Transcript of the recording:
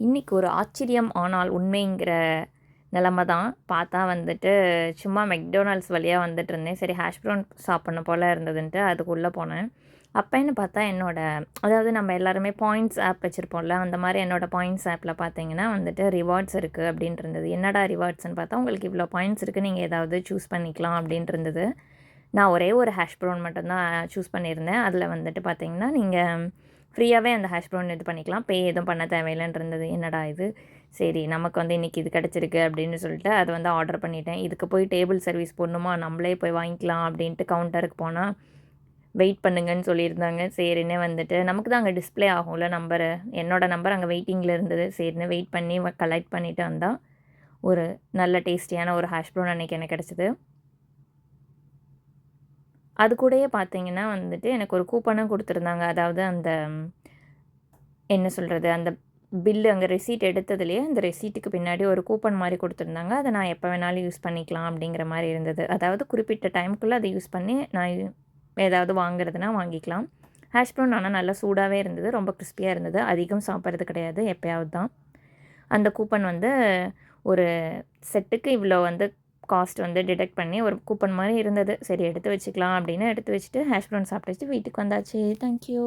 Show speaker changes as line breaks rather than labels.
இன்றைக்கி ஒரு ஆச்சரியம் ஆனால் உண்மைங்கிற நிலமை தான். பார்த்தா வந்துட்டு சும்மா மெக்டொனால்ட்ஸ் வழியாக வந்துட்டு இருந்தேன். சரி ஹேஷ் ப்ரவுன் சாப்பிட்ணும் போல் இருந்ததுன்ட்டு அதுக்குள்ளே போனேன். அப்போன்னு பார்த்தா அதாவது நம்ம எல்லாருமே பாயிண்ட்ஸ் ஆப் வச்சுருப்போம்ல, அந்த மாதிரி என்னோடய பாயிண்ட்ஸ் ஆப்பில் பார்த்தீங்கன்னா வந்துட்டு ரிவார்ட்ஸ் இருக்குது அப்படின்ட்டு இருந்தது. என்னடா ரிவார்ட்ஸ்ன்னு பார்த்தா, உங்களுக்கு இவ்வளோ பாயிண்ட்ஸ் இருக்குது, நீங்கள் ஏதாவது சூஸ் பண்ணிக்கலாம் அப்படின்ட்டு இருந்தது. நான் ஒரே ஒரு ஹேஷ் ப்ரவுன் மட்டும்தான் சூஸ் பண்ணியிருந்தேன். அதில் வந்துட்டு பார்த்தீங்கன்னா, நீங்கள் ஃப்ரீயாகவே அந்த ஹேஷ் ப்ரவுன் இது பண்ணிக்கலாம். பே எதுவும் பண்ண தேவையில்லைன்னு இருந்தது. என்னடா இது! சரி நமக்கு வந்து இன்றைக்கி இது கிடச்சிருக்கு அப்படின்னு சொல்லிட்டு அதை வந்து ஆர்டர் பண்ணிட்டேன். இதுக்கு போய் டேபிள் சர்வீஸ் போடணுமா? நம்மளே போய் வாங்கிக்கலாம் அப்படின்ட்டு கவுண்டருக்கு போனால், வெயிட் பண்ணுங்கன்னு சொல்லியிருந்தாங்க. சரின்னு வந்துட்டு நமக்கு தான் அங்கே டிஸ்ப்ளே ஆகும்ல நம்பரு. என்னோடய நம்பர் அங்கே வெயிட்டிங்கில் இருந்தது. சரின்னு வெயிட் பண்ணி கலெக்ட் பண்ணிவிட்டு வந்தால், ஒரு நல்ல டேஸ்டியான ஒரு ஹேஷ் ப்ரவுன் அன்றைக்கி எனக்கு கிடச்சிது. அது கூடயே பார்த்தீங்கன்னா வந்துட்டு எனக்கு ஒரு கூப்பனும் கொடுத்துருந்தாங்க. அதாவது அந்த என்ன சொல்கிறது, அந்த பில்லு அங்கே ரெசீட் எடுத்ததுலேயே அந்த ரெசீட்டுக்கு பின்னாடி ஒரு கூப்பன் மாதிரி கொடுத்துருந்தாங்க. அதை நான் எப்போ வேணாலும் யூஸ் பண்ணிக்கலாம் அப்படிங்கிற மாதிரி இருந்தது. அதாவது குறிப்பிட்ட டைமுக்குள்ளே அதை யூஸ் பண்ணி நான் ஏதாவது வாங்குறதுனா வாங்கிக்கலாம். ஹேஷ் ப்ரவுன் ஆனால் நல்லா சூடாகவே இருந்தது. ரொம்ப கிறிஸ்பியாக இருந்தது. அதிகம் சாப்பிட்றது கிடையாது, எப்போயாவது தான். அந்த கூப்பன் வந்து ஒரு செட்டுக்கு இவ்வளோ வந்து காஸ்ட் வந்து டிடெக்ட் பண்ணி ஒரு கூப்பன் மாதிரி இருந்தது. சரி எடுத்து வச்சுக்கலாம் அப்படின்னு எடுத்து வச்சுட்டு ஹேஷ் ப்ரவுன் சாப்பிட்டு வீட்டுக்கு வந்தாச்சு. தேங்க்யூ.